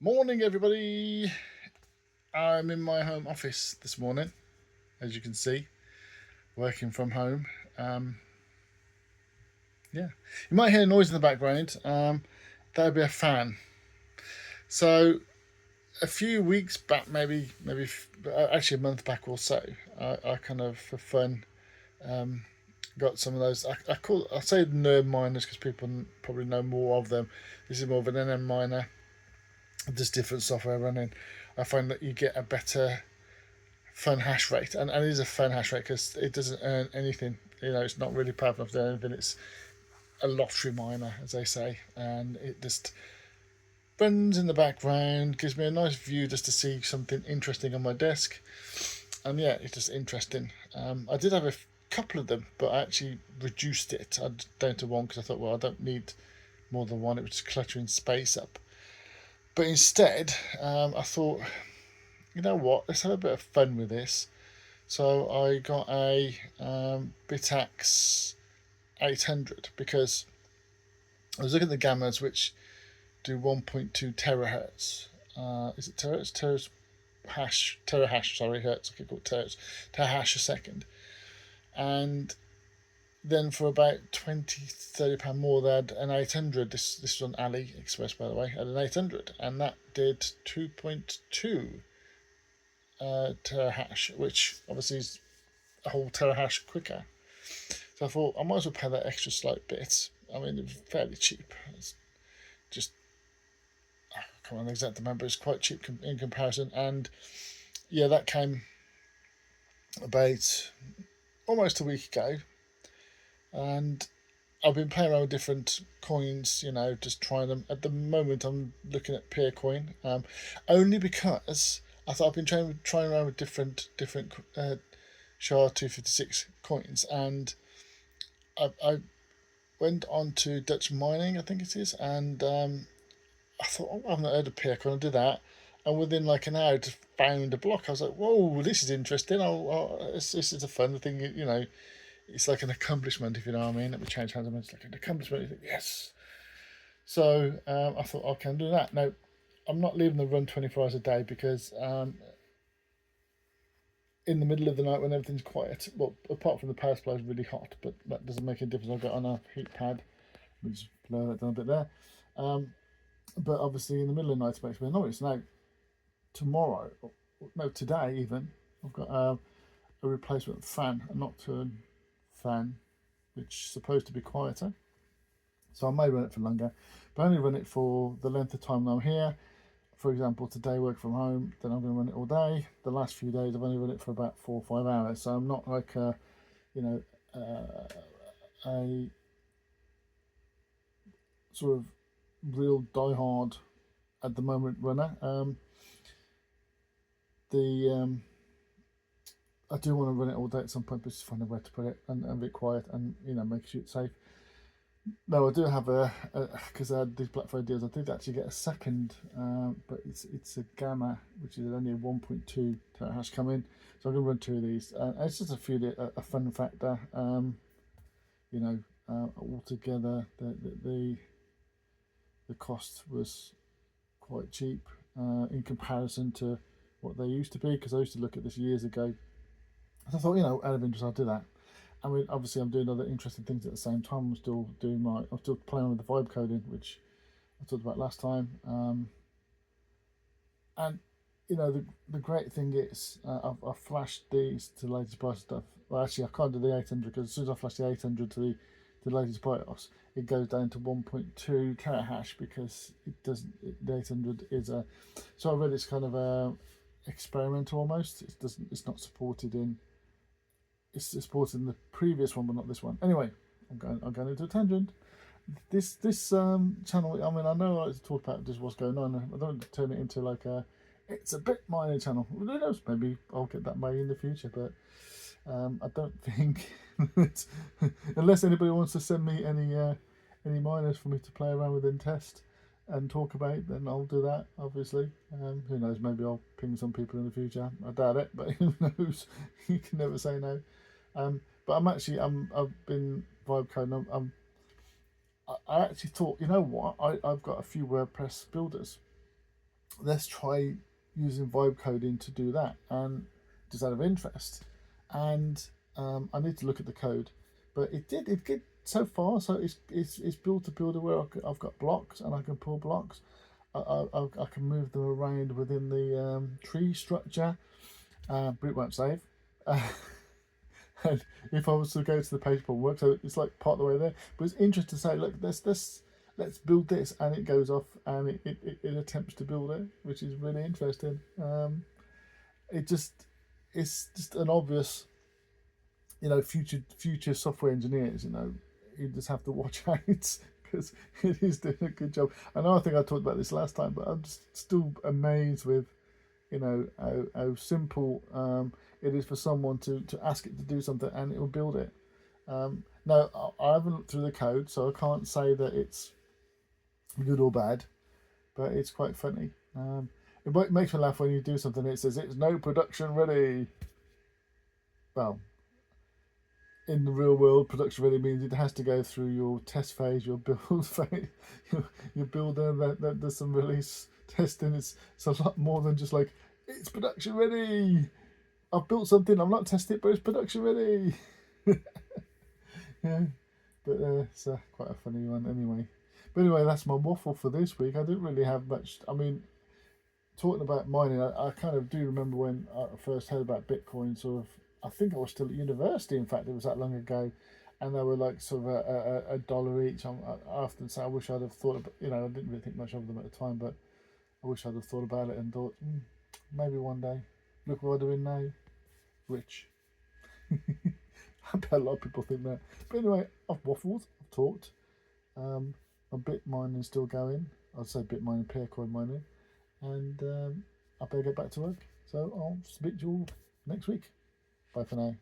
Morning, everybody. I'm in my home office this morning, as you can see, working from home. Um, yeah, you might hear noise in the background. That would be a fan. So, a few weeks back, actually a month back or so, I kind of for fun um, got some of those. I say nerd miners because people probably know more of them. This is more of an NM miner, just different software running. I find that you get a better fun hash rate, and it is a fun hash rate because it doesn't earn anything. It's not really powerful enough to earn anything. It's a lottery miner, as they say, and it just runs in the background, gives me a nice view just to see something interesting on my desk, and yeah, it's just interesting. I did have a couple of them, but I actually reduced it down to one because I thought, well, I don't need more than one. It was just cluttering space up. But instead, I thought, you know what? Let's have a bit of fun with this. So I got a Bitax 800 because I was looking at the gammas which do 1.2 terahertz. Is it terahertz? Terahash, sorry, hertz. I could call it terahertz. Terahash a second. And then for about 20-30 pound more, they had an 800. This was on AliExpress, by the way, had an 800, and that did 2.2 terahash, which obviously is a whole terahash quicker. So I thought I might as well pay that extra slight bit. I mean, it was fairly cheap. It's just, I can't remember the exact amount, but it's quite cheap in comparison. And yeah, that came about almost a week ago. And I've been playing around with different coins, just trying them. At the moment, I'm looking at Peercoin, only because I thought I've been trying around with different SHA-256 coins, and I went on to Dutch mining, I think it is, and I thought, oh, I haven't heard of Peercoin. I'll do that, and within like an hour, just found a block. I was like, whoa, this is interesting. This is a fun thing, It's like an accomplishment, if you know what I mean. Let me change hands. It's like an accomplishment. You think, yes. So I thought, okay, I'll do that. Now, I'm not leaving the run 24 hours a day because in the middle of the night when everything's quiet, well, apart from the power supply is really hot, but that doesn't make any difference. I've got on a heat pad. Let me just blow that down a bit there. Um, but obviously, in the middle of the night, it makes me annoyed. Now, tomorrow, no, today even, I've got a replacement fan, a nocturne fan, which is supposed to be quieter. So I may run it for longer, but I only run it for the length of time that I'm here. For example, today work from home, then I'm going to run it all day. The last few days I've only run it for about 4 or 5 hours, so I'm not like you know a sort of real die-hard at the moment runner. The I do want to run it all day at some point, but just find a way to put it and be quiet and make sure it's safe. No, I do have because I had these Black Friday deals. I did actually get a second, but it's a Gamma, which is only a 1.2 terahash coming. So I'm going to run two of these. It's just a fun factor. Altogether the cost was quite cheap in comparison to what they used to be. Because I used to look at this years ago. So I thought, out of interest, I'll do that. I mean, obviously, I'm doing other interesting things at the same time. I'm still playing with the vibe coding, which I talked about last time. And the great thing is, I've flashed these to the latest BIOS stuff. Well, actually, I can't do the 800 because as soon as I flash the 800 to the latest BIOS, it goes down to 1.2 terahash because it doesn't. The 800 is a. So I read it's kind of a experimental almost. It's not supported in. It's supported in the previous one, but not this one. Anyway, I'm going into a tangent. This channel. I mean, I know I like to talk about just what's going on. I don't want to turn it into like it's a bit minor channel. Who knows? Maybe I'll get that way in the future, but I don't think that unless anybody wants to send me any miners for me to play around with and test and talk about, then I'll do that. Obviously, who knows? Maybe I'll ping some people in the future. I doubt it, but who knows? You can never say no. But I've been vibe coding. I actually thought, you know what? I've got a few WordPress builders, let's try using vibe coding to do that, and just out of interest. And I need to look at the code, but it did so far. So it's built a builder where I've got blocks and I can pull blocks. I can move them around within the tree structure, but it won't save. And if I was to go to the page upon work, so it's like part of the way there. But it's interesting to say, look, let's build this, and it goes off and it attempts to build it, which is really interesting. It just it's just an obvious, future software engineers, you just have to watch out because it is doing a good job. I know I think I talked about this last time, but I'm just still amazed with how simple it is for someone to ask it to do something and it will build it. Now, I haven't looked through the code, so I can't say that it's good or bad, but it's quite funny. It makes me laugh when you do something. It says it's no production ready. Well, in the real world, production ready means it has to go through your test phase, your build phase, your builder. That there's some release testing. It's a lot more than just like it's production ready. I've built something. I'm not testing it, but it's production ready. Yeah, but it's quite a funny one anyway. But anyway, that's my waffle for this week. I didn't really have much. I mean, talking about mining, I kind of do remember when I first heard about Bitcoin. Sort of, I think I was still at university. In fact, it was that long ago, and they were like sort of a dollar each. I often say I wish I'd have thought about. I didn't really think much of them at the time, but I wish I'd have thought about it and thought maybe one day. Look what I'm doing now, rich. I bet a lot of people think that. But anyway, I've waffled, I've talked. My bit mining is still going. I'd say bit mining, Peercoin mining, and I better get back to work. So I'll speak to you all next week. Bye for now.